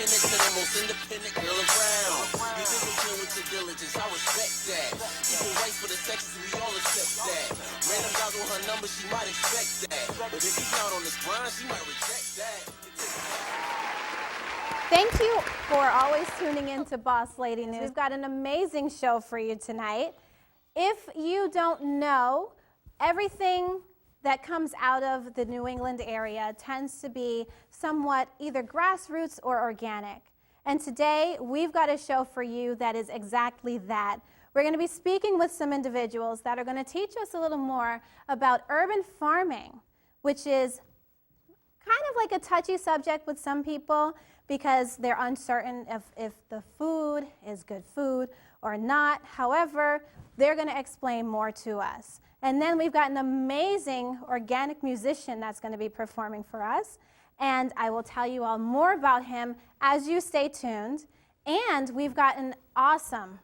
independent to the most independent girl around. You discipline with your diligence, I respect that. Equal rights for the sexes, we all accept that. Random guys with her number, she might expect that. But if he's not on this grind, she might reject that. Thank you for always tuning in to Boss Lady News. We've got an amazing show for you tonight. If you don't know, everything that comes out of the New England area tends to be somewhat either grassroots or organic. And today, we've got a show for you that is exactly that. We're going to be speaking with some individuals that are going to teach us a little more about urban farming, which is kind of like a touchy subject with some people because they're uncertain if the food is good food or not. However, they're going to explain more to us. And then we've got an amazing organic musician that's going to be performing for us. And I will tell you all more about him as you stay tuned. And we've got an awesome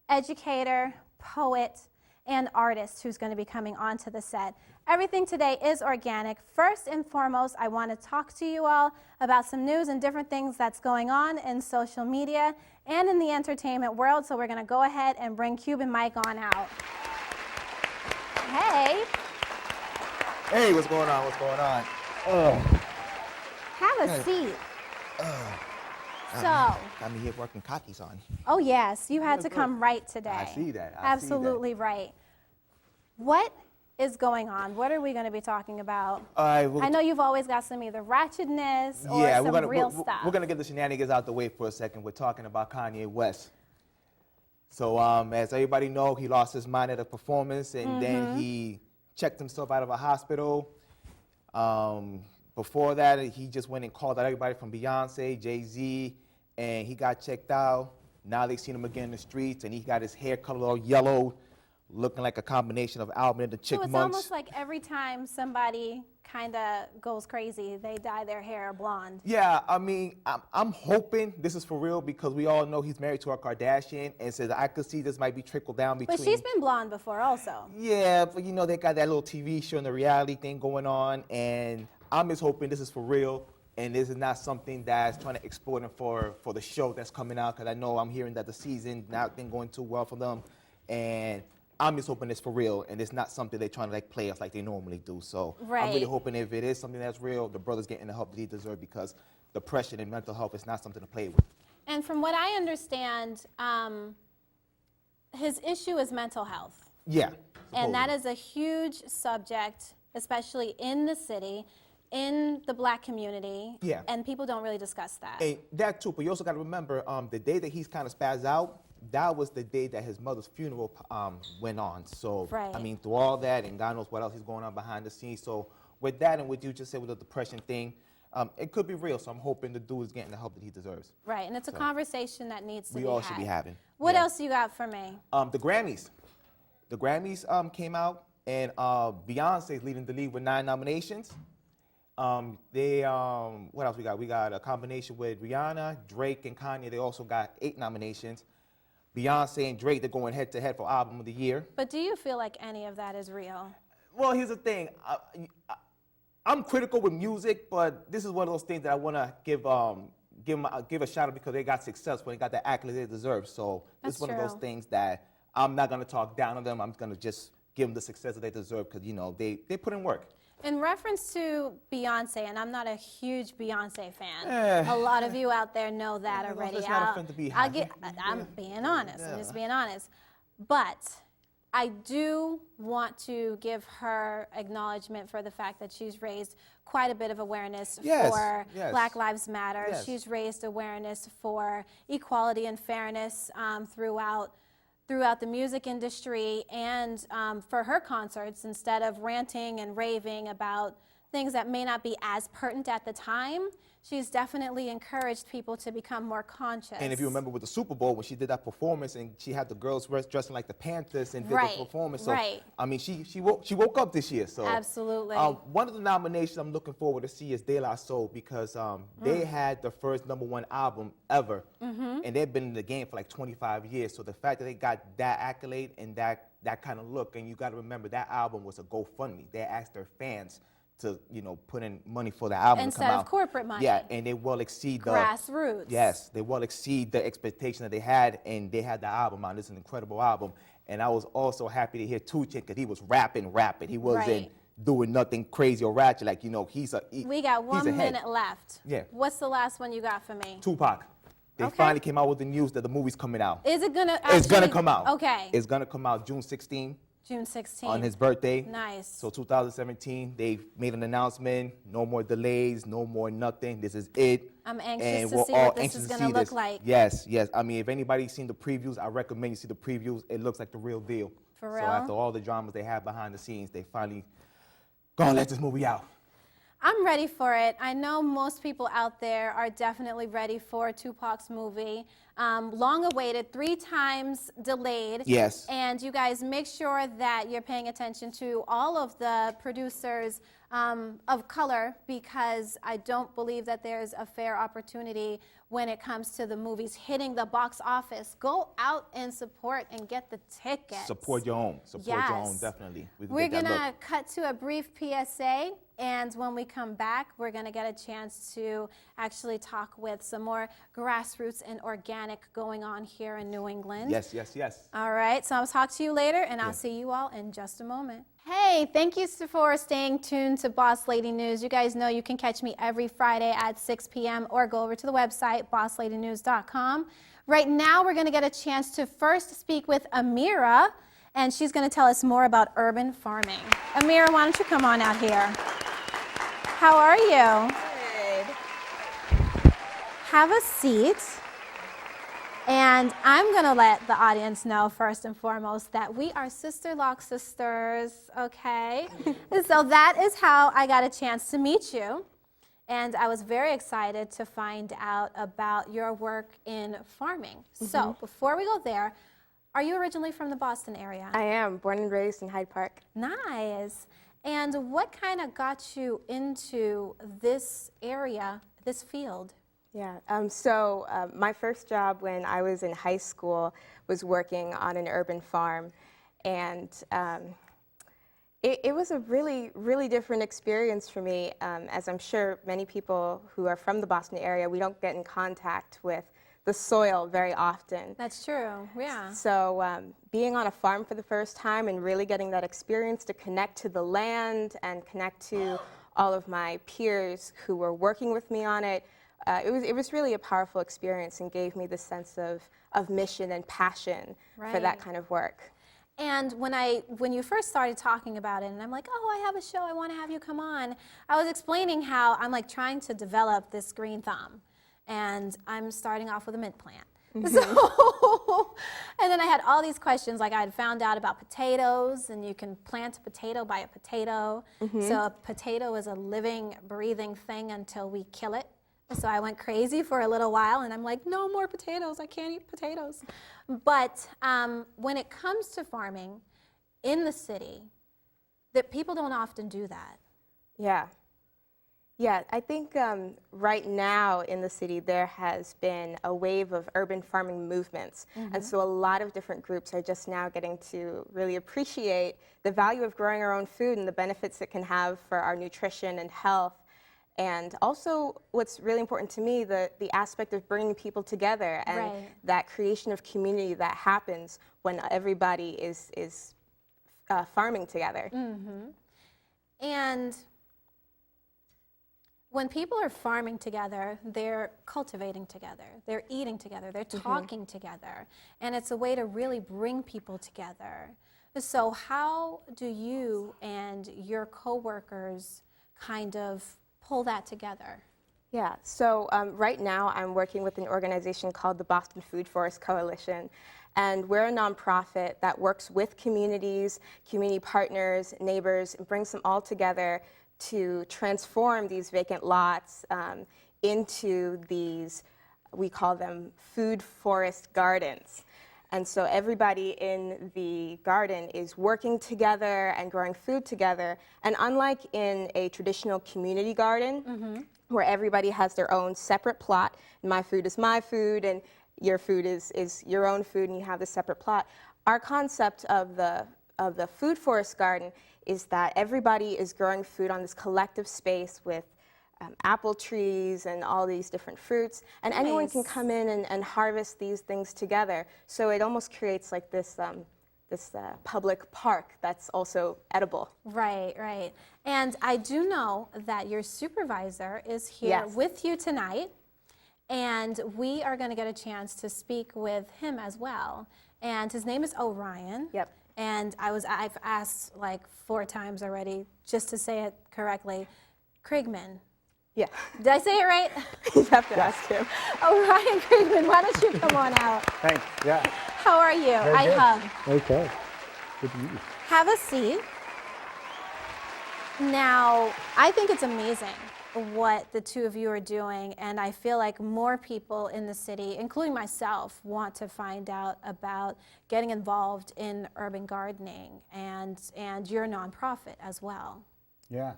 educator, poet, and artist who's going to be coming onto the set. Everything today is organic. First and foremost, I want to talk to you all about some news and different things that's going on in social media and in the entertainment world. So we're going to go ahead and bring Cuban Mike on out. Hey. Hey, what's going on? What's going on? Have a seat. Got me here working khakis on. Oh yes, you had to come right today. I see that. Absolutely right. What is going on? What are we going to be talking about? I know you've always got some either ratchetness or some real stuff. We're going to get the shenanigans out the way for a second. We're talking about Kanye West. So as everybody knows, he lost his mind at a performance, and then he checked himself out of a hospital. Before that, he just went and called out everybody from Beyonce, Jay-Z, and he got checked out. Now they seen him again in the streets, and he got his hair colored all yellow, looking like a combination of Alvin and the Chipmunks. So it's almost like every time somebody kind of goes crazy, they dye their hair blonde. Yeah, I mean, I'm hoping this is for real because we all know he's married to a Kardashian, and says I could see this might be trickled down between. But she's been blonde before also. Yeah, but you know, they got that little TV show and the reality thing going on, and I'm just hoping this is for real, and this is not something that's trying to exploit him for the show that's coming out, because I know I'm hearing that the season not been going too well for them, and I'm just hoping it's for real, and it's not something they're trying to like play us like they normally do. So I'm really hoping if it is something that's real, the brother's getting the help that he deserves, because depression and mental health is not something to play with. And from what I understand, his issue is mental health. Yeah. And that is a huge subject, especially in the city, in the black community. Yeah. And people don't really discuss that. And that too, but you also got to remember, the day that he's kind of spazzed out, that was the day that his mother's funeral went on. So, I mean, through all that, and God knows what else is going on behind the scenes. So with that, and what you just said with the depression thing, it could be real. So I'm hoping the dude is getting the help that he deserves. Right, and it's a conversation that needs to be had. We all should be having. What else you got for me? The Grammys. The Grammys came out, and Beyonce's leading the league with 9 nominations. What else we got? We got a combination with Rihanna, Drake, and Kanye. They also got 8 nominations. Beyonce and Drake, they're going head to head for Album of the Year. But do you feel like any of that is real? Well, here's the thing. I'm critical with music, but this is one of those things that I want to give a shout out because they got success when they got the accolades they deserve. So it's one of those things that I'm not going to talk down on them. I'm going to just give them the success that they deserve because, you know, they put in work. In reference to Beyonce, and I'm not a huge Beyonce fan. A lot of you out there know that already. I'm being honest. I'm just being honest. But I do want to give her acknowledgement for the fact that she's raised quite a bit of awareness for Black Lives Matter. She's raised awareness for equality and fairness throughout the music industry, and for her concerts, instead of ranting and raving about things that may not be as pertinent at the time, she's definitely encouraged people to become more conscious. And if you remember with the Super Bowl, when she did that performance and she had the girls dressing like the Panthers and did the performance. So, I mean, she woke up this year. So absolutely. One of the nominations I'm looking forward to see is De La Soul because they had the first #1 album ever. And they've been in the game for like 25 years. So the fact that they got that accolade and that kind of look, and you got to remember that album was a GoFundMe. They asked their fans to put in money for the album to come Instead out. of corporate money. Yeah, and they will exceed Grassroots. Yes, they will exceed the expectation that they had, and they had the album out. This is an incredible album. And I was also happy to hear Tucci because he was rapping. He wasn't doing nothing crazy or ratchet. Like, We got 1 he's ahead. minute left. Yeah. What's the last one you got for me? Tupac. They finally came out with the news that the movie's coming out. Is it gonna? It's gonna come out. Okay. It's gonna come out June 16th. June 16th. On his birthday. Nice. So 2017, they made an announcement. No more delays. No more nothing. This is it. I'm And anxious to we're see all what this anxious is to gonna see look this. like. Yes. I mean, if anybody's seen the previews, I recommend you see the previews. It looks like the real deal. For real? So after all the dramas they had behind the scenes, they finally gonna let this movie out. I'm ready for it. I know most people out there are definitely ready for Tupac's movie. Long awaited, 3 times delayed. Yes. And you guys make sure that you're paying attention to all of the producers of color, because I don't believe that there's a fair opportunity when it comes to the movies hitting the box office. Go out and support and get the tickets. Support your own. Support your own, definitely. We're going to cut to a brief PSA, and when we come back, we're going to get a chance to actually talk with some more grassroots and organic going on here in New England. Yes. All right, so I'll talk to you later, and I'll see you all in just a moment. Hey, thank you for staying tuned to Boss Lady News. You guys know you can catch me every Friday at 6 p.m. or go over to the website, bossLadyNews.com. Right now, we're going to get a chance to first speak with Amirah, and she's going to tell us more about urban farming. Amirah, why don't you come on out here? How are you? Good. Have a seat. And I'm going to let the audience know, first and foremost, that we are Sister Lock sisters, okay? So that is how I got a chance to meet you. And I was very excited to find out about your work in farming. So before we go there, are you originally from the Boston area? I am, born and raised in Hyde Park. Nice. And what kind of got you into this area, this field? Yeah, so my first job when I was in high school was working on an urban farm, and it was a really, really different experience for me, as I'm sure many people who are from the Boston area, we don't get in contact with the soil very often. That's true, yeah. So being on a farm for the first time and really getting that experience to connect to the land and connect to all of my peers who were working with me on it, it was really a powerful experience and gave me the sense of mission and passion for that kind of work. And when you first started talking about it, and I'm like, oh, I have a show, I want to have you come on, I was explaining how I'm like trying to develop this green thumb, and I'm starting off with a mint plant. So, and then I had all these questions, like I had found out about potatoes, and you can plant a potato by a potato. So a potato is a living, breathing thing until we kill it. So I went crazy for a little while, and I'm like, no more potatoes, I can't eat potatoes. But when it comes to farming in the city, that people don't often do that. Yeah, I think right now in the city there has been a wave of urban farming movements. And so a lot of different groups are just now getting to really appreciate the value of growing our own food and the benefits it can have for our nutrition and health. And also, what's really important to me, the aspect of bringing people together and that creation of community that happens when everybody is farming together. And when people are farming together, they're cultivating together, they're eating together, they're talking together, and it's a way to really bring people together. So how do you and your coworkers kind of pull that together? Yeah, so right now I'm working with an organization called the Boston Food Forest Coalition, and we're a nonprofit that works with communities, community partners, neighbors, and brings them all together to transform these vacant lots into these, we call them food forest gardens. And so everybody in the garden is working together and growing food together. And unlike in a traditional community garden, where everybody has their own separate plot, my food is my food, and your food is your own food, and you have the separate plot, our concept of the food forest garden is that everybody is growing food on this collective space with apple trees and all these different fruits, and anyone can come in and harvest these things together. So it almost creates like this public park that's also edible. Right, right. And I do know that your supervisor is here with you tonight, and we are going to get a chance to speak with him as well. And his name is Orion. Yep. And I've asked like 4 times already just to say it correctly. Kriegman. Yeah. Did I say it right? You have to ask him. Orion Kriegman, why don't you come on out? Thanks. Yeah. How are you? I hug. Okay. Good to meet you. Have a seat. Now, I think it's amazing what the two of you are doing, and I feel like more people in the city, including myself, want to find out about getting involved in urban gardening and your nonprofit as well. Yeah.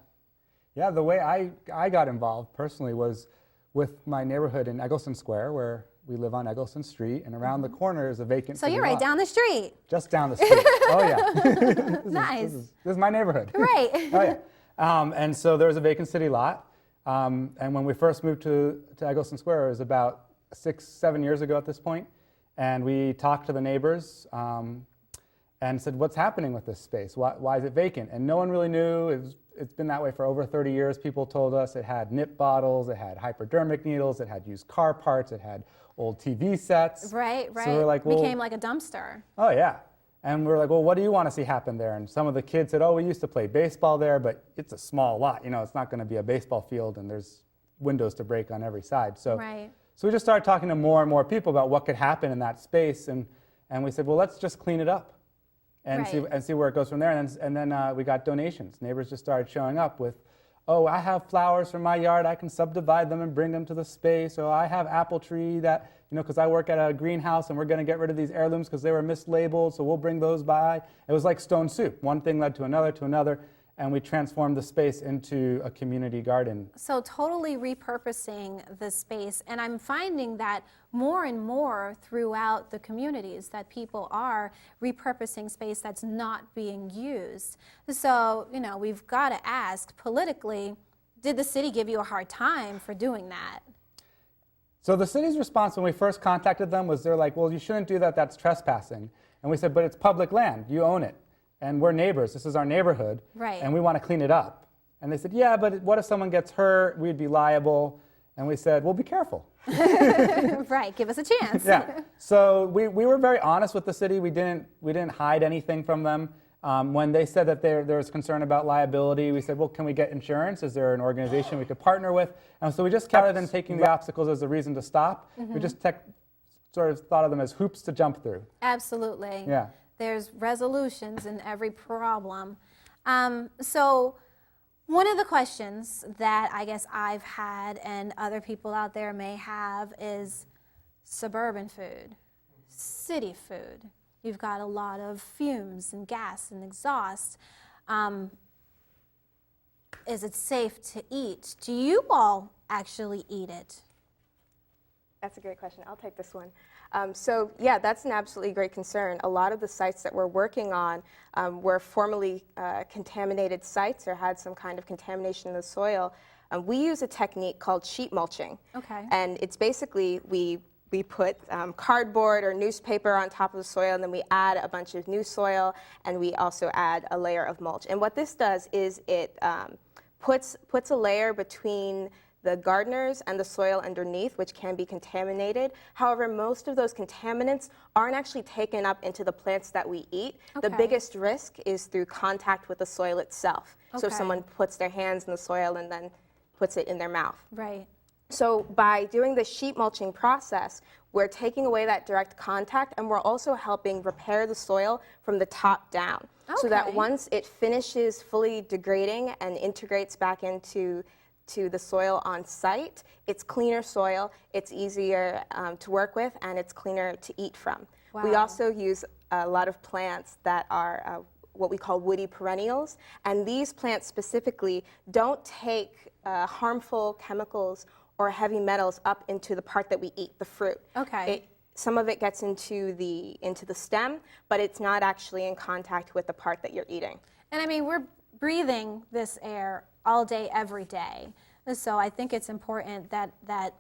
Yeah, the way I got involved personally was with my neighborhood in Eggleston Square, where we live on Eggleston Street, and around the corner is a vacant So city you're right lot. down the street. Just down the street. Oh, yeah. Nice. This is my neighborhood. Right. Oh, yeah. And so there was a vacant city lot. And when we first moved to Eggleston Square, it was about 6-7 years ago at this point. And we talked to the neighbors and said, what's happening with this space? Why is it vacant? And no one really knew. It's been that way for over 30 years. People told us it had nip bottles, it had hypodermic needles, it had used car parts, it had old TV sets. Right. So we're like, well, became like a dumpster. Oh, yeah. And we're like, well, what do you want to see happen there? And some of the kids said, oh, we used to play baseball there, but it's a small lot. You know, it's not going to be a baseball field, and there's windows to break on every side. So we just started talking to more and more people about what could happen in that space. And we said, well, let's just clean it up and see where it goes from there. And then we got donations. Neighbors just started showing up with, oh, I have flowers from my yard. I can subdivide them and bring them to the space. Or I have apple tree that, you know, because I work at a greenhouse and we're going to get rid of these heirlooms because they were mislabeled, so we'll bring those by. It was like stone soup. One thing led to another, and we transformed the space into a community garden. So totally repurposing the space, and I'm finding that more and more throughout the communities that people are repurposing space that's not being used. So, you know, we've got to ask politically, did the city give you a hard time for doing that? So the city's response when we first contacted them was they're like, well, you shouldn't do that, that's trespassing. And we said, but it's public land, you own it. And we're neighbors, this is our neighborhood, and we want to clean it up. And they said, yeah, but what if someone gets hurt, we'd be liable. And we said, well, be careful. Right, give us a chance. Yeah, so we were very honest with the city. We didn't hide anything from them. When they said that there was concern about liability, we said, well, can we get insurance? Is there an organization we could partner with? And so we just, rather than taking the obstacles as a reason to stop, we just sort of thought of them as hoops to jump through. Absolutely. Yeah. There's resolutions in every problem. So one of the questions that I guess I've had and other people out there may have is suburban food, city food. You've got a lot of fumes and gas and exhaust. Is it safe to eat? Do you all actually eat it? That's a great question. I'll take this one. So yeah, that's an absolutely great concern. A lot of the sites that we're working on were formerly contaminated sites or had some kind of contamination in the soil. We use a technique called sheet mulching. Okay. And it's basically we put cardboard or newspaper on top of the soil, and then we add a bunch of new soil, and we also add a layer of mulch. And what this does is it puts a layer between the gardeners and the soil underneath, which can be contaminated. However, most of those contaminants aren't actually taken up into the plants that we eat. Okay. The biggest risk is through contact with the soil itself. So if Okay. someone puts their hands in the soil and then puts it in their mouth. Right. So by doing the sheet mulching process, we're taking away that direct contact, and we're also helping repair the soil from the top down. So that Okay. once it finishes fully degrading and integrates back into the soil on site, it's cleaner soil, it's easier to work with, and it's cleaner to eat from. We Wow. also use a lot of plants that are what we call woody perennials, and these plants specifically don't take harmful chemicals or heavy metals up into the part that we eat, the fruit. Okay. Some of it gets into the stem, but it's not actually in contact with the part that you're eating. And I mean, we're breathing this air all day, every day. So I think it's important that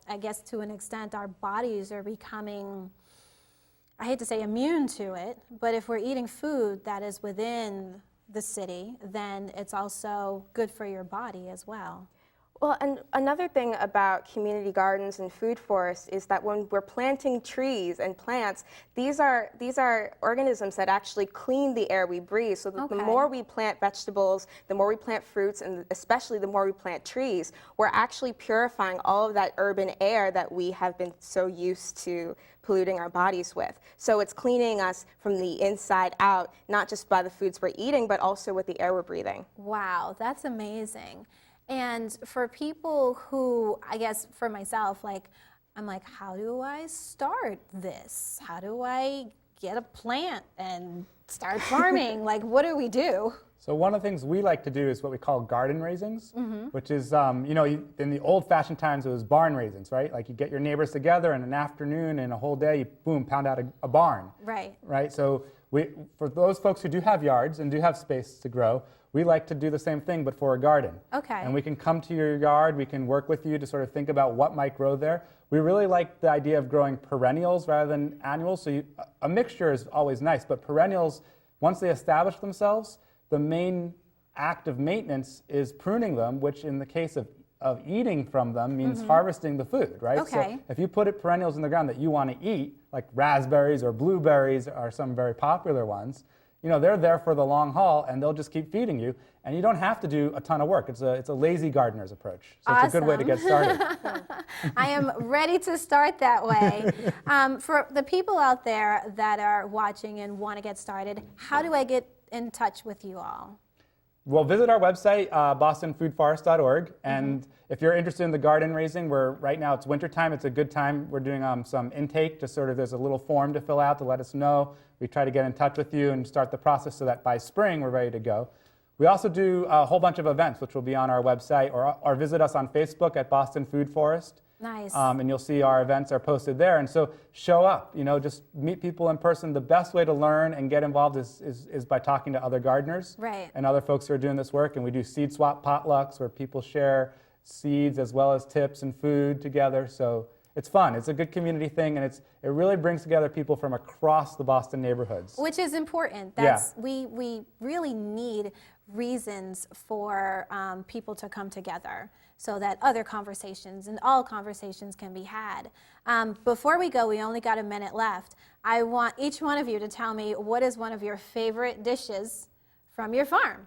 I guess to an extent our bodies are becoming, I hate to say immune to it, but if we're eating food that is within the city, then it's also good for your body as well. Well, and another thing about community gardens and food forests is that when we're planting trees and plants, these are organisms that actually clean the air we breathe. So that the more we plant vegetables, the more we plant fruits, and especially the more we plant trees, we're actually purifying all of that urban air that we have been so used to polluting our bodies with. So it's cleaning us from the inside out, not just by the foods we're eating, but also with the air we're breathing. Wow, that's amazing. And for people who, I guess for myself, I'm like, how do I start this? How do I get a plant and start farming? What do we do? So one of the things we like to do is what we call garden raisings, which is, in the old-fashioned times, it was barn raisings, right? Like you get your neighbors together in an afternoon and a whole day, you, boom, pound out a barn. Right. Right. So for those folks who do have yards and do have space to grow, we like to do the same thing, but for a garden. Okay. And we can come to your yard, we can work with you to sort of think about what might grow there. We really like the idea of growing perennials rather than annuals. So a mixture is always nice, but perennials, once they establish themselves, the main act of maintenance is pruning them, which in the case of eating from them means harvesting the food, right? Okay. So if you put perennials in the ground that you want to eat, like raspberries or blueberries are some very popular ones, they're there for the long haul, and they'll just keep feeding you, and you don't have to do a ton of work. It's a lazy gardener's approach. So awesome. It's a good way to get started. I am ready to start that way. For the people out there that are watching and want to get started, how do I get in touch with you all? Well, visit our website, bostonfoodforest.org, and if you're interested in the garden raising, right now it's wintertime, it's a good time. We're doing some intake, just sort of there's a little form to fill out to let us know. We try to get in touch with you and start the process so that by spring we're ready to go. We also do a whole bunch of events, which will be on our website, or visit us on Facebook at Boston Food Forest. Nice. And you'll see our events are posted there. And so show up, just meet people in person. The best way to learn and get involved is by talking to other gardeners and other folks who are doing this work. And we do seed swap potlucks where people share seeds as well as tips and food together. So it's fun. It's a good community thing, and it really brings together people from across the Boston neighborhoods. Which is important. We really need reasons for people to come together so that other conversations and all conversations can be had. Before we go, we only got a minute left. I want each one of you to tell me what is one of your favorite dishes from your farm.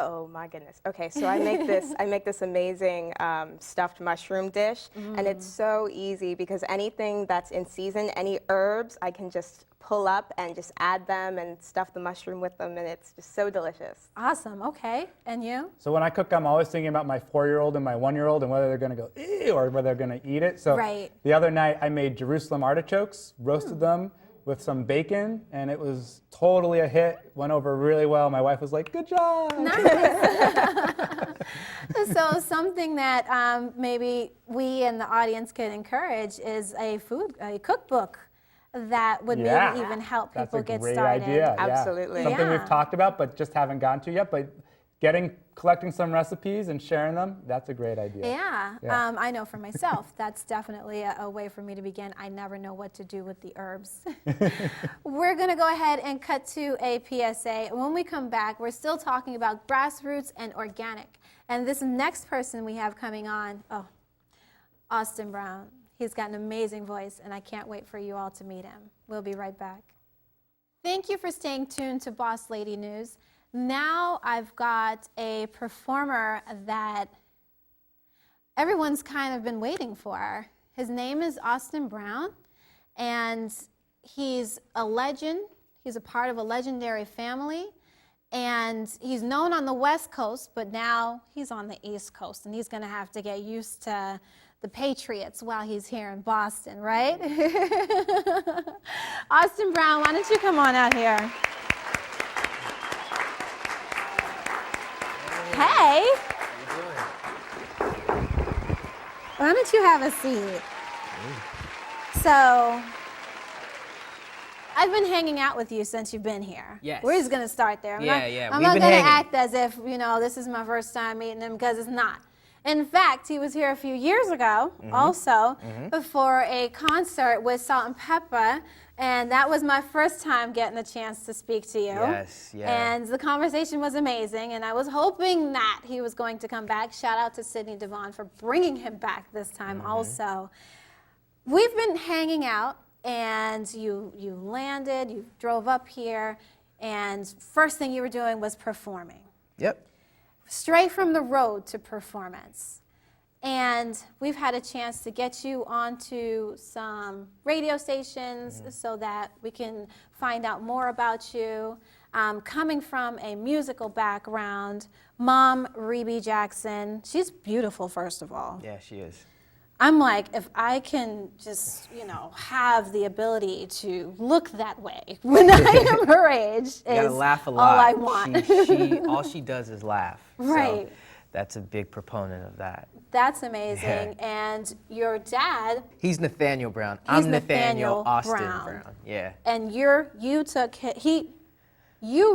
Oh my goodness. Okay, so I make this amazing stuffed mushroom dish, and it's so easy because anything that's in season, any herbs, I can just pull up and just add them and stuff the mushroom with them, and it's just so delicious. Awesome. Okay. And you? So when I cook, I'm always thinking about my 4-year-old and my 1-year-old and whether they're going to go ew or whether they're going to eat it. So the other night I made Jerusalem artichokes, roasted them with some bacon, and it was totally a hit. Went over really well. My wife was like, "Good job." Nice. So something that maybe we in the audience could encourage is a cookbook that would maybe even help people get started. That's a great idea. Absolutely. Something we've talked about but just haven't gotten to yet. But collecting some recipes and sharing them, that's a great idea. Yeah. I know for myself, that's definitely a way for me to begin. I never know what to do with the herbs. We're going to go ahead and cut to a PSA. When we come back, we're still talking about grassroots and organic. And this next person we have coming on, Austin Brown. He's got an amazing voice, and I can't wait for you all to meet him. We'll be right back. Thank you for staying tuned to Boss Lady News. Now I've got a performer that everyone's kind of been waiting for. His name is Austin Brown, and he's a legend. He's a part of a legendary family, and he's known on the West Coast, but now he's on the East Coast, and he's going to have to get used to the Patriots while he's here in Boston, right? Austin Brown, why don't you come on out here? Hey. Why don't you have a seat? So, I've been hanging out with you since you've been here. Yes. We're just going to start there. Yeah. I'm We've not been going to hanging. act as if, this is my first time meeting him, because it's not. In fact, he was here a few years ago also for a concert with Salt and Pepper, and that was my first time getting the chance to speak to you. Yes, yeah. And the conversation was amazing, and I was hoping that he was going to come back. Shout out to Sydney Devon for bringing him back this time also. We've been hanging out, and you landed, you drove up here, and first thing you were doing was performing. Yep. Straight from the road to performance. And we've had a chance to get you onto some radio stations so that we can find out more about you. Coming from a musical background, Mom, Reyes Jackson, she's beautiful, first of all. Yeah, she is. I'm like, if I can just, have the ability to look that way when I am her age, You gotta is laugh a all lot. I want. All she does is laugh. Right. So that's a big proponent of that. That's amazing. Yeah. And your dad, He's Nathaniel Brown. He's I'm Nathaniel Austin Brown. Brown. Yeah. and you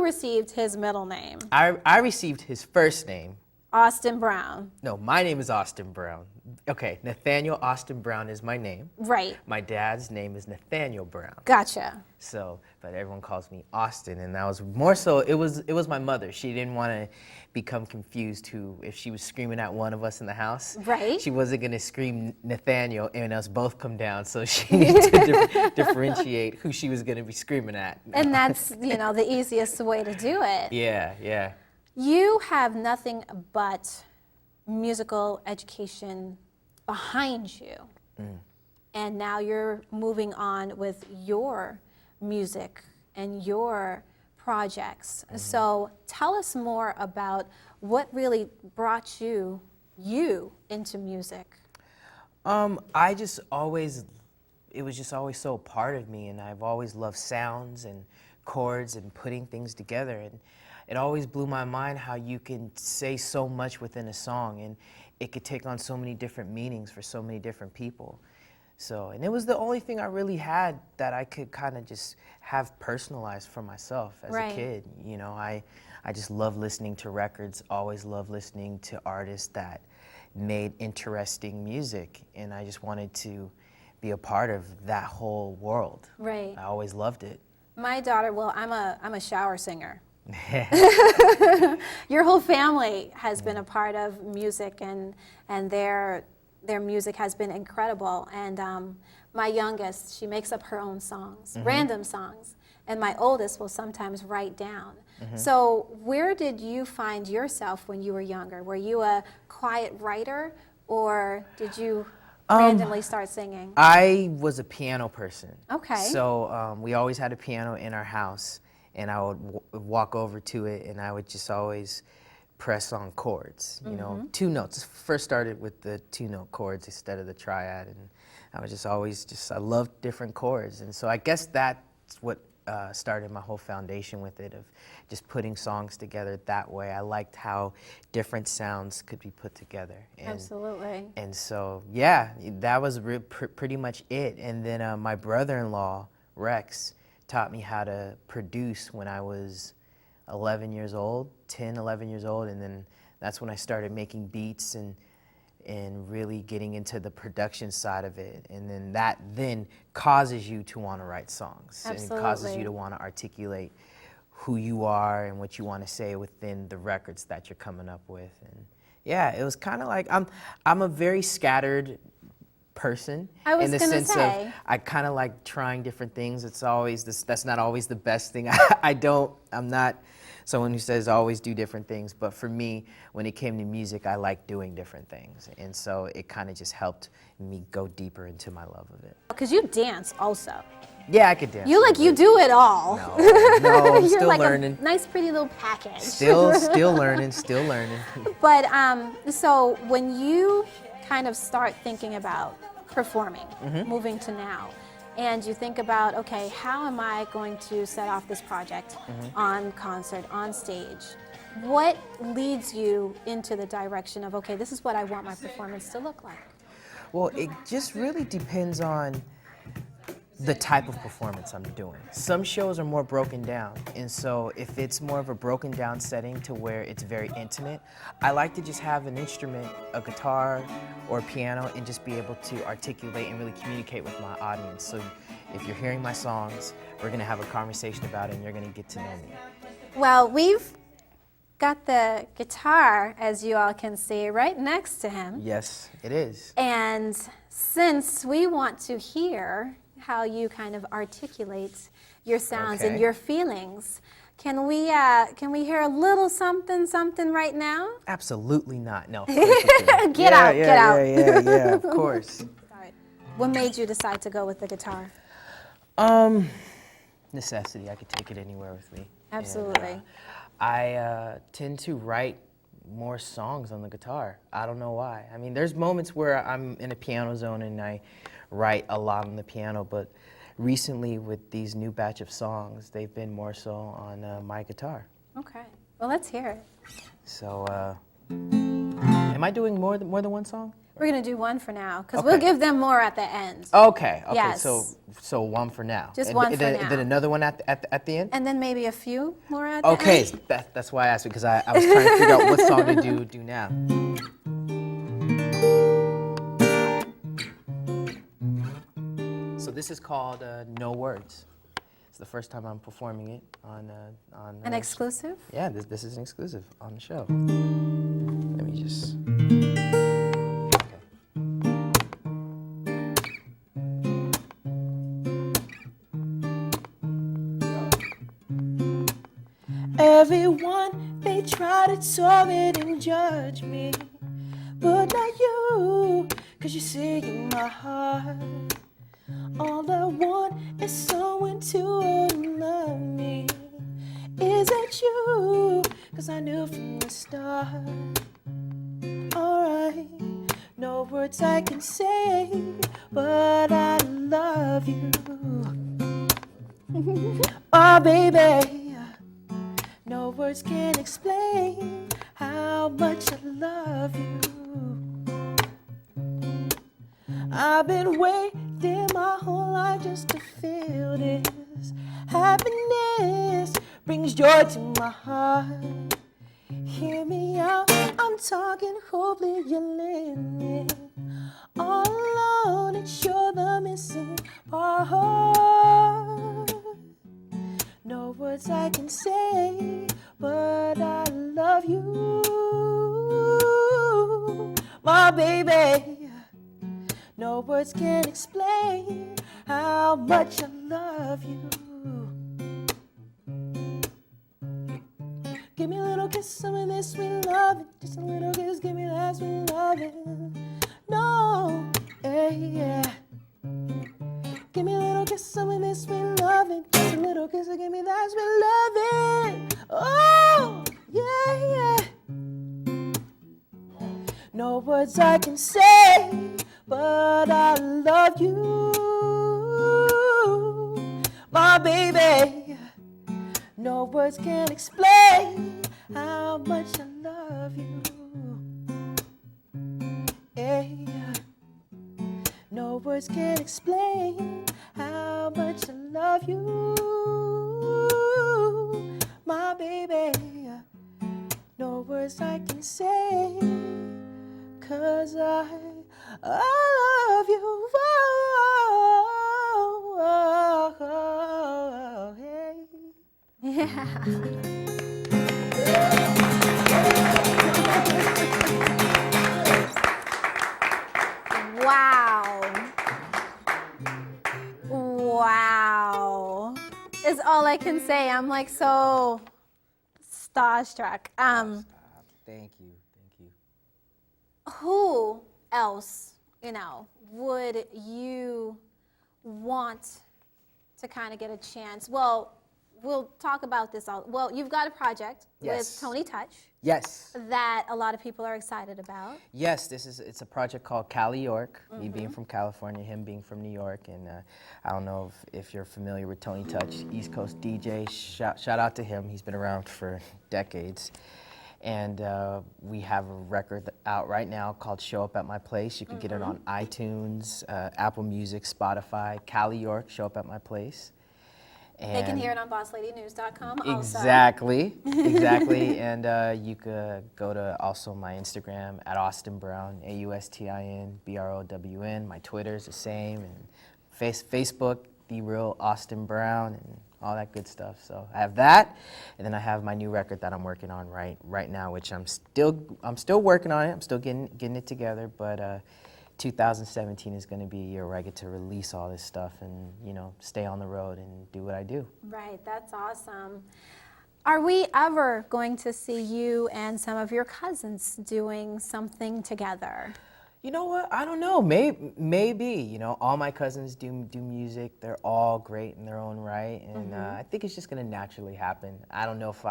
received his middle name, I received his first name. Austin Brown. No, my name is Austin Brown. Okay, Nathaniel Austin Brown is my name. Right. My dad's name is Nathaniel Brown. Gotcha. So, but everyone calls me Austin, and that was more so. It was my mother. She didn't want to become confused if she was screaming at one of us in the house. Right. She wasn't gonna scream Nathaniel and us both come down. So she needed to differentiate who she was gonna be screaming at. And that's, the easiest way to do it. Yeah. You have nothing but musical education behind you. And now you're moving on with your music and your projects. So tell us more about what really brought you into music. It was just always so a part of me, and I've always loved sounds and chords and putting things together. And it always blew my mind how you can say so much within a song, and it could take on so many different meanings for so many different people. So, and it was the only thing I really had that I could kind of just have personalized for myself as a kid. I just love listening to records, always loved listening to artists that made interesting music, and I just wanted to be a part of that whole world. Right. I always loved it. My daughter, I'm a shower singer. Your whole family has been a part of music, and their music has been incredible. And my youngest, she makes up her own songs, random songs, and my oldest will sometimes write down. So where did you find yourself when you were younger? Were you a quiet writer, or did you randomly start singing? I was a piano person. Okay. So we always had a piano in our house, and I would walk over to it, and I would just always press on chords, two notes. First started with the two-note chords instead of the triad, and I was I loved different chords, and so I guess that's what started my whole foundation with it, of just putting songs together that way. I liked how different sounds could be put together. And, Absolutely. And so, yeah, that was pretty much it. And then my brother-in-law, Rex, taught me how to produce when I was 11 years old, 10, 11 years old, and then that's when I started making beats and really getting into the production side of it. And then that then causes you to want to write songs. Absolutely. And it causes you to want to articulate who you are and what you want to say within the records that you're coming up with. And yeah, it was kind of like, I'm a very scattered person. I was in the gonna sense say. of I kind of like trying different things. It's always that's not always the best thing. I'm not someone who says always do different things, but for me, when it came to music, I like doing different things, and so it kind of just helped me go deeper into my love of it. Because you dance also. Yeah, I could dance. You do it all. No, I'm You're still like learning. a nice, pretty little package. Still learning. But so when you kind of start thinking about performing, moving to now, and you think about, okay, how am I going to set off this project on concert, on stage? What leads you into the direction of, okay, this is what I want my performance to look like? Well, it just really depends on the type of performance I'm doing. Some shows are more broken down, and so if it's more of a broken down setting to where it's very intimate, I like to just have an instrument, a guitar or a piano, and just be able to articulate and really communicate with my audience. So if you're hearing my songs, we're gonna have a conversation about it and you're gonna get to know me. Well, we've got the guitar, as you all can see, right next to him. Yes, it is. And since we want to hear how you kind of articulate your sounds and your feelings, can we hear a little something right now? Absolutely not. No. Get out. Yeah, of course. What made you decide to go with the guitar? Necessity. I could take it anywhere with me. Absolutely. And, I tend to write more songs on the guitar. I don't know why. I mean, there's moments where I'm in a piano zone and I write a lot on the piano, but recently with these new batch of songs, they've been more so on my guitar. Okay. Well, let's hear it. So, am I doing more than one song? We're gonna do one for now, because we'll give them more at the end. Okay. Yes. So one for now. Just one for now. Then another one at the end. And then maybe a few more at the end. Okay, that's why I asked, because I was trying to figure out what song to do now. So this is called No Words. It's the first time I'm performing it on An exclusive? Yeah, this is an exclusive on the show. Let me just. Everyone, they try to torment and judge me, but not you, 'cause you see in my heart. All I want is someone to love me. Is it you? 'Cause I knew from the start. Alright, no words I can say, but I love you. Oh baby, no words can explain how much I love you. I've been waiting my whole life just to feel this. Happiness brings joy to my heart. Hear me out, I'm talking, hopefully you're listening. All alone, it's you're the missing part. No words I can say, but I love you, my baby. No words can explain how much I love you. Give me a little kiss, some of this sweet loving. Just a little kiss, give me that sweet loving. No, yeah. Give me a little kiss, some of this sweet loving. Just a little kiss, give me that sweet loving. Oh, yeah. No words I can say, but I love you, my baby. No words can explain how much I love you. Yeah. No words can explain how much I love you, my baby. No words I can say, 'cause I love you. Hey. Yeah. Wow. Is all I can say. I'm like so starstruck. Thank you. Who else, would you want to kind of get a chance? Well, we'll talk about this all. Well, you've got a project with Tony Touch. Yes. That a lot of people are excited about. Yes, it's a project called Cali York. Me being from California, him being from New York, and I don't know if you're familiar with Tony Touch, East Coast DJ. Shout out to him. He's been around for decades, And we have a record out right now called Show Up at My Place. You can get it on iTunes, Apple Music, Spotify. Cali York, Show Up at My Place. And they can hear it on bossLadyNews.com also. Exactly, exactly. And you could go to also my Instagram at Austin Brown, AustinBrown. My Twitter is the same, and Facebook, The Real Austin Brown, and all that good stuff. So I have that, and then I have my new record that I'm working on right now, which I'm still working on it. I'm still getting it together, but 2017 is going to be a year where I get to release all this stuff and, you know, stay on the road and do what I do. Right, that's awesome. Are we ever going to see you and some of your cousins doing something together? You know what? I don't know. Maybe. You know, all my cousins do music. They're all great in their own right, and I think it's just gonna naturally happen. I don't know if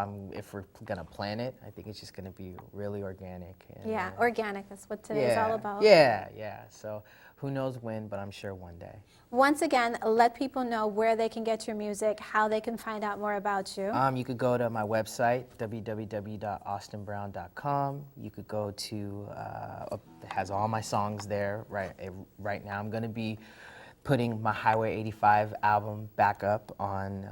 we're gonna plan it. I think it's just gonna be really organic. And, yeah, organic. That's what today's all about. Yeah. So who knows when, but I'm sure one day. Once again, let people know where they can get your music, how they can find out more about you. You could go to my website, www.austinbrown.com. You could go to, it has all my songs there. Right now I'm gonna be putting my Highway 85 album back up on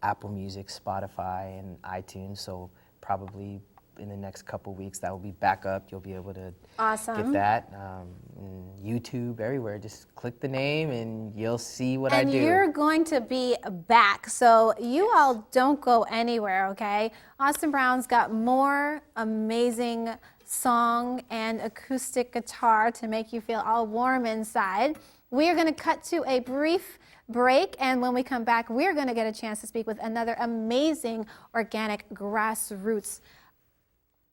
Apple Music, Spotify, and iTunes, so probably in the next couple weeks that will be back up. You'll be able to get that. YouTube, everywhere. Just click the name and you'll see what I do. And you're going to be back, so you all don't go anywhere, okay? Austin Brown's got more amazing song and acoustic guitar to make you feel all warm inside. We are going to cut to a brief break, and when we come back, we're going to get a chance to speak with another amazing organic grassroots.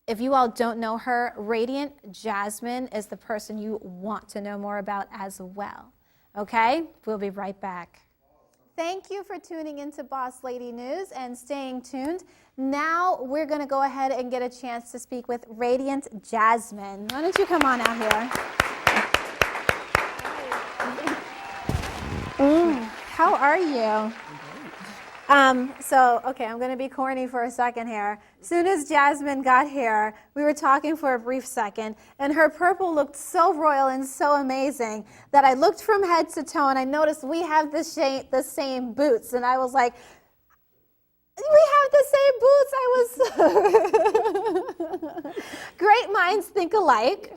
If you all don't know her, Radiant Jasmyn is the person you want to know more about as well. Okay? We'll be right back. Thank you for tuning into Boss Lady News and staying tuned. Now we're going to go ahead and get a chance to speak with Radiant Jasmyn. Why don't you come on out here? How are you? Okay, I'm going to be corny for a second here. As soon as Jasmyn got here, we were talking for a brief second, and her purple looked so royal and so amazing that I looked from head to toe, and I noticed we have the same boots, and I was like, we have the same boots. Great minds think alike.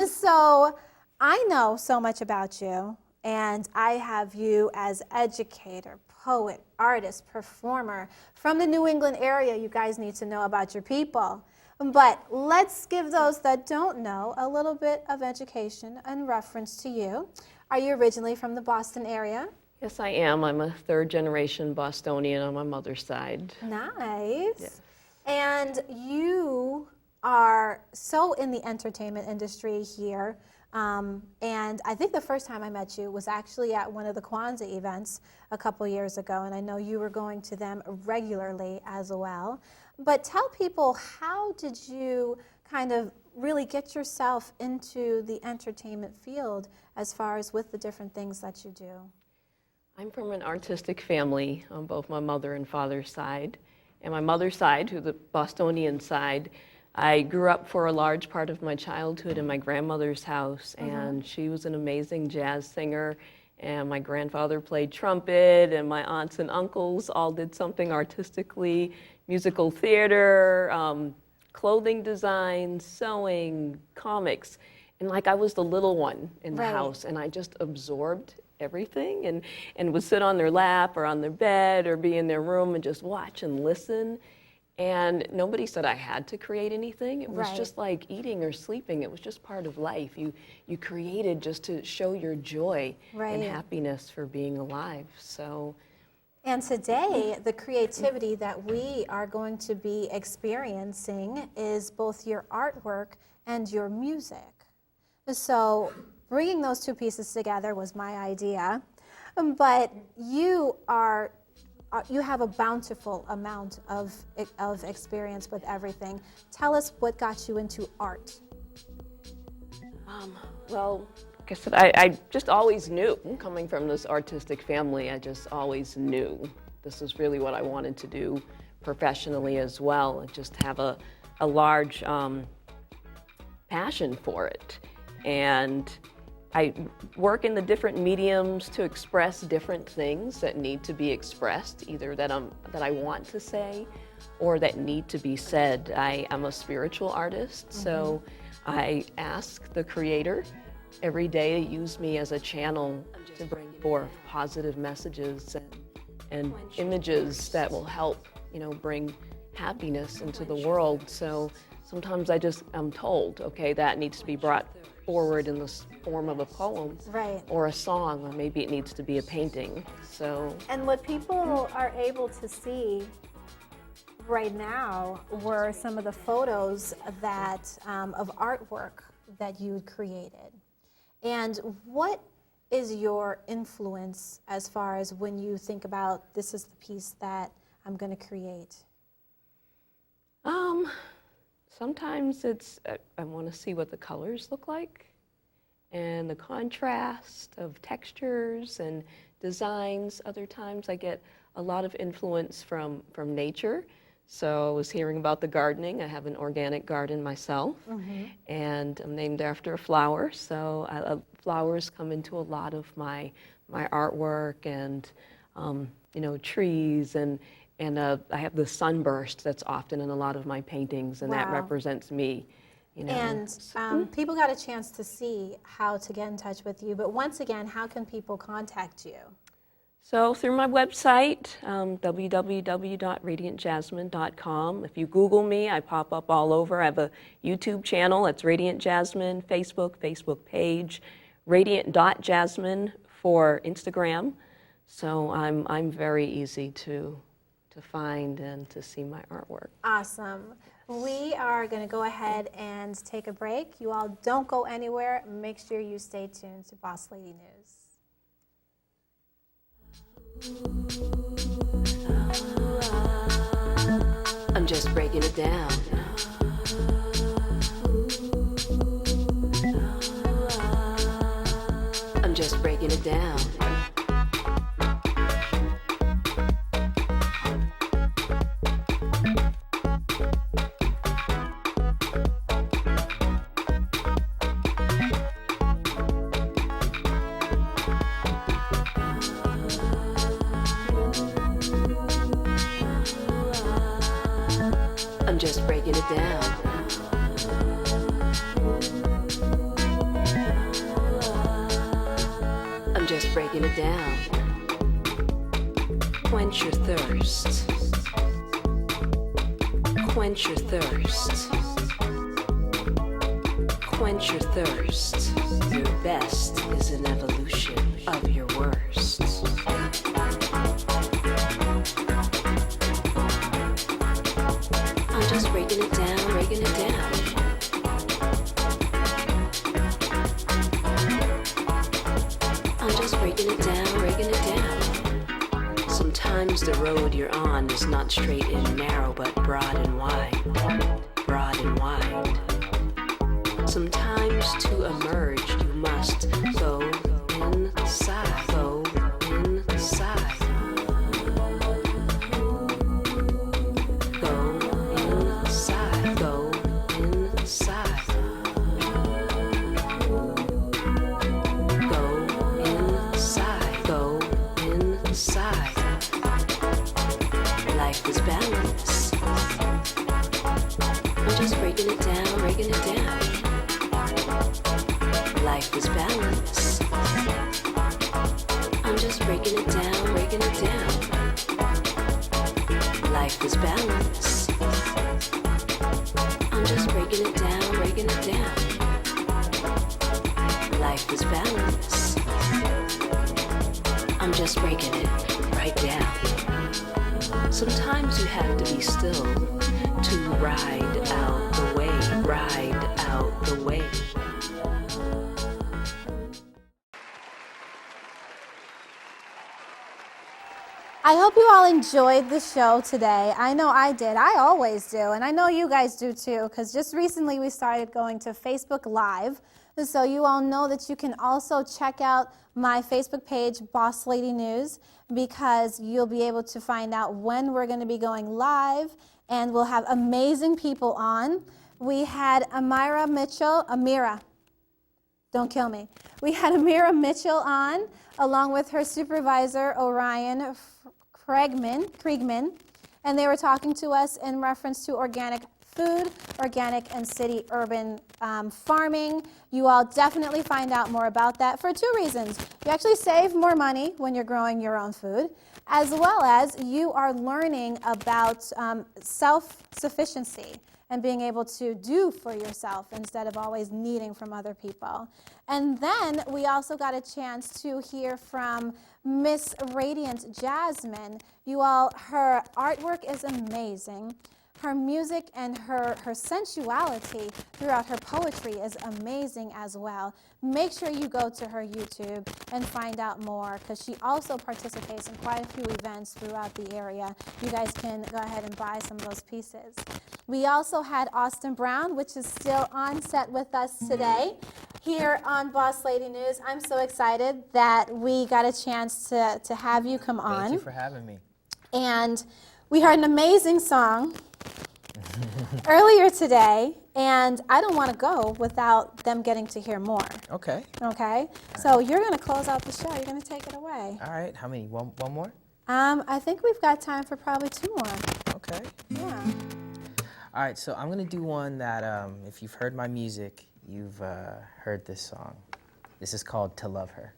So I know so much about you, and I have you as educator, poet, artist, performer from the New England area. You guys need to know about your people. But let's give those that don't know a little bit of education in reference to you. Are you originally from the Boston area? Yes, I am. I'm a third-generation Bostonian on my mother's side. Nice. Yes. And you are so in the entertainment industry here. And I think the first time I met you was actually at one of the Kwanzaa events a couple years ago, and I know you were going to them regularly as well. But tell people, how did you kind of really get yourself into the entertainment field as far as with the different things that you do? I'm from an artistic family on both my mother and father's side. And my mother's side, who's the Bostonian side, I grew up for a large part of my childhood in my grandmother's house, and she was an amazing jazz singer, and my grandfather played trumpet, and my aunts and uncles all did something artistically, musical theater, clothing design, sewing, comics, and like I was the little one in the house, and I just absorbed everything and would sit on their lap or on their bed or be in their room and just watch and listen. And nobody said I had to create anything. It was just like eating or sleeping. It was just part of life. You created just to show your joy and happiness for being alive. So. And today, the creativity that we are going to be experiencing is both your artwork and your music. So bringing those two pieces together was my idea. But you have a bountiful amount of experience with everything. Tell us what got you into art. Well, like I said, I just always knew, coming from this artistic family, I just always knew this is really what I wanted to do professionally as well, and just have a a large passion for it. And I work in the different mediums to express different things that need to be expressed, either that I want to say or that need to be said. I am a spiritual artist, so I ask the Creator every day to use me as a channel to bring forth positive messages and images that will help, bring happiness into the world. So sometimes I'm told, okay, that needs to be brought forward in the form of a poem, right, or a song, or maybe it needs to be a painting. So, and what people are able to see right now were some of the photos that of artwork that you created. And what is your influence as far as when you think about this is the piece that I'm going to create? Sometimes I want to see what the colors look like and the contrast of textures and designs. Other times I get a lot of influence from nature. So I was hearing about the gardening. I have an organic garden myself, and I'm named after a flower. So flowers come into a lot of my artwork, and trees, and I have the sunburst that's often in a lot of my paintings, and that represents me. And people got a chance to see how to get in touch with you. But once again, how can people contact you? So through my website, www.radiantjasmyn.com. If you Google me, I pop up all over. I have a YouTube channel. It's Radiant Jasmyn, Facebook page, Radiant.Jasmyn for Instagram. So I'm very easy to find and to see my artwork. Awesome. We are going to go ahead and take a break. You all don't go anywhere. Make sure you stay tuned to bossLady News. I'm just breaking it down. I'm just breaking it down. I'm just breaking it down. I'm just breaking it down. Quench your thirst. Quench your thirst. Quench your thirst. Your best is an evolution of your worst. I'm just breaking it down, breaking it down. I'm just breaking it down, breaking it down. Sometimes the road you're on is not straight and narrow, but broad and wide. Broad and wide. Sometimes to emerge you must go inside. Go inside. Life is balance. I'm just breaking it down, breaking it down. Life is balance. I'm just breaking it down, breaking it down. Life is balance. I'm just breaking it down, breaking it down. Life is balance. I'm just breaking it right down. Sometimes you have to be still to ride out the way, ride out the way. I hope you all enjoyed the show today. I know I did. I always do. And I know you guys do too, because just recently we started going to Facebook Live. And so you all know that you can also check out my Facebook page, bossLady News, because you'll be able to find out when we're going to be going live and we'll have amazing people on. We had Amirah, don't kill me. We had Amirah Mitchell on, along with her supervisor, Orion Kriegman, and they were talking to us in reference to organic food, organic and city urban farming. You all definitely find out more about that for two reasons. You actually save more money when you're growing your own food, as well as you are learning about self-sufficiency and being able to do for yourself instead of always needing from other people. And then we also got a chance to hear from Miss Radiant Jasmyn. You all, her artwork is amazing. Her music and her sensuality throughout her poetry is amazing as well. Make sure you go to her YouTube and find out more, because she also participates in quite a few events throughout the area. You guys can go ahead and buy some of those pieces. We also had Austin Brown, which is still on set with us today here on Boss Lady News. I'm so excited that we got a chance to have you come on. Thank you for having me. And we heard an amazing song earlier today, and I don't want to go without them getting to hear more. Okay. Okay? So you're going to close out the show. You're going to take it away. All right. How many? One more? I think we've got time for probably two more. Okay. Yeah. All right. So I'm going to do one that, if you've heard my music, you've heard this song. This is called To Love Her.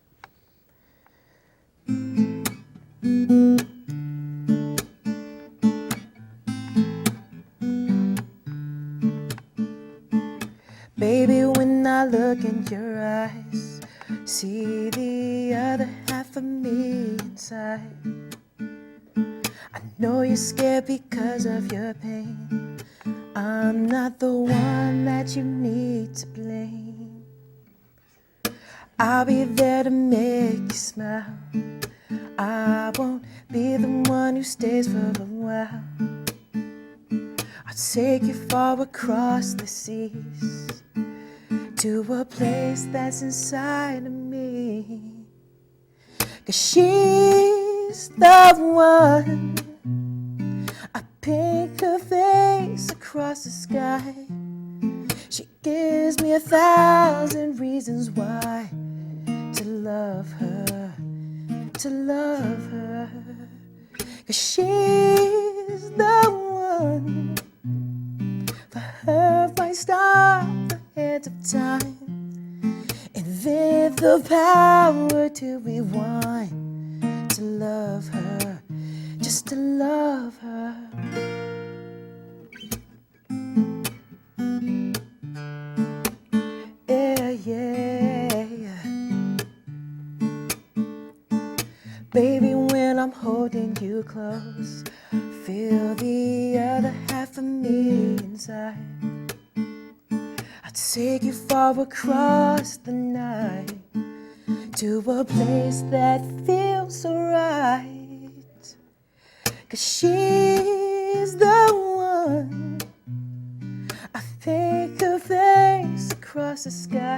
Baby, when I look in your eyes, see the other half of me inside. I know you're scared because of your pain. I'm not the one that you need to blame. I'll be there to make you smile. I won't be the one who stays for a while. I'll take you far across the seas, to a place that's inside of me. 'Cause she's the one. I paint her face across the sky. She gives me 1,000 reasons why to love her, to love her. 'Cause she's the one. For her, if I stop the hands of time, invent the power to rewind, to love her, just to love her. Yeah, yeah, yeah. Baby, when I'm holding you close, feel the other half of me inside. I'll take you far across the night, to a place that feels so right. 'Cause she's the one. I paint her face across the sky.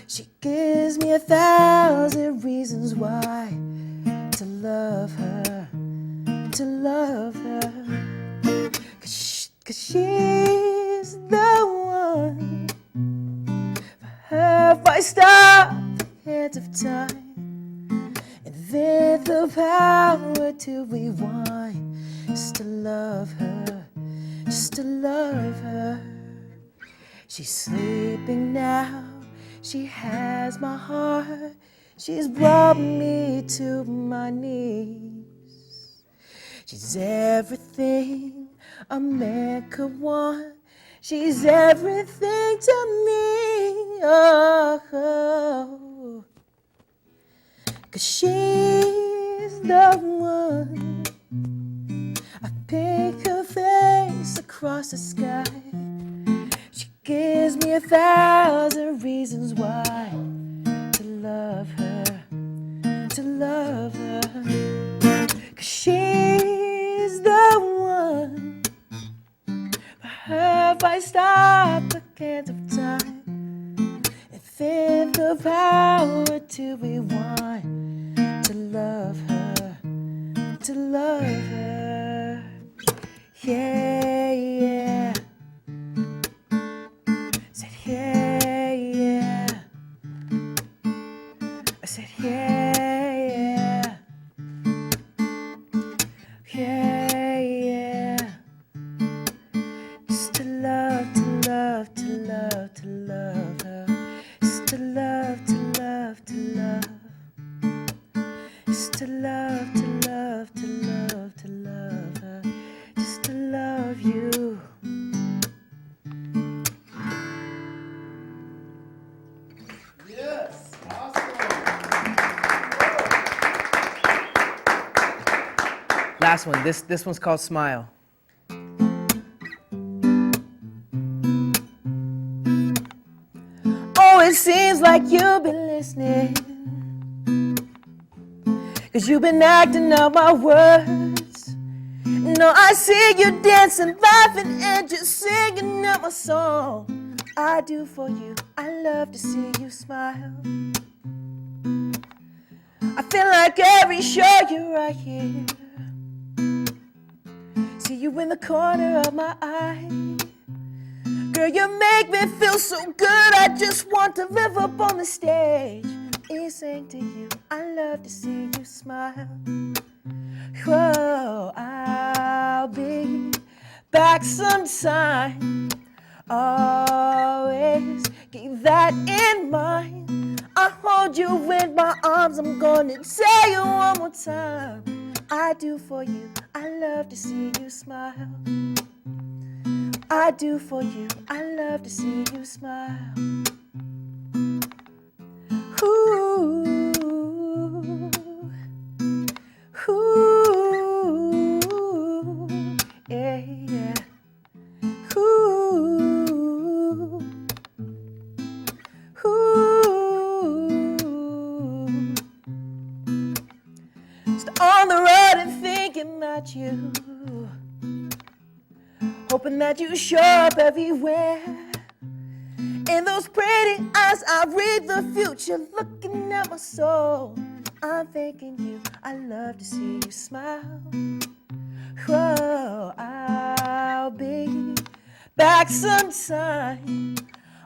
She gives me 1,000 reasons why to love her, to love her. 'Cause she's the one. For her, if I stop the hands of time, invent the power to rewind, just to love her, just to love her. She's sleeping now, she has my heart. She's brought me to my knees. She's everything a man could want. She's everything to me. Oh. 'Cause she's the one. I paint her face across the sky. She gives me 1,000 reasons why to love her, to love her. 'Cause she's the one. For her, if I stop the hands of time, invent the power to rewind, to love her, to love her. yeah, yeah. Said, yeah, yeah. I said, yeah, yeah. Yeah, yeah. Just to love, to love, to love, to love her. Just to love, to love, to love. Just to love, to love, to love, to love her. Just to love you. Yes, awesome. Last one. This one's called Smile. Oh, it seems like you've been listening, 'cause you've been acting out my words. No, I see you dancing, laughing, and just singing out my song. I do for you, I love to see you smile. I feel like every show you're right here. See you in the corner of my eye. Girl, you make me feel so good, I just want to live up on the stage and sing to you. I love to see you smile. Whoa, I'll be back sometime. Always keep that in mind. I hold you in my arms, I'm gonna tell you one more time. I do for you, I love to see you smile. I do for you, I love to see you smile. Ooh, ooh, yeah, yeah. Ooh, ooh. Just on the road and thinking about you. Hoping that you show up everywhere. In those pretty eyes, I read the future, looking at my soul. I'm thanking you, I love to see you smile. Whoa, I'll be back sometime.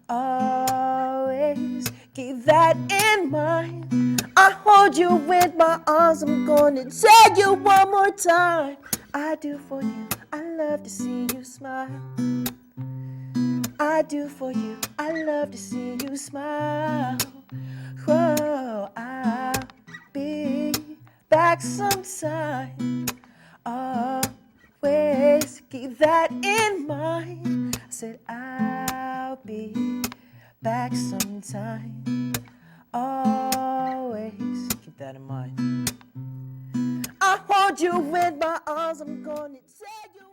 Always keep that in mind. I hold you with my arms, I'm gonna tell you one more time. I do for you, I love to see you smile. I do for you, I love to see you smile. Whoa, I'll be back sometime. Always keep that in mind. I said I'll be back sometime. Always keep that in mind. I hold you with my arms, I'm gonna tell you.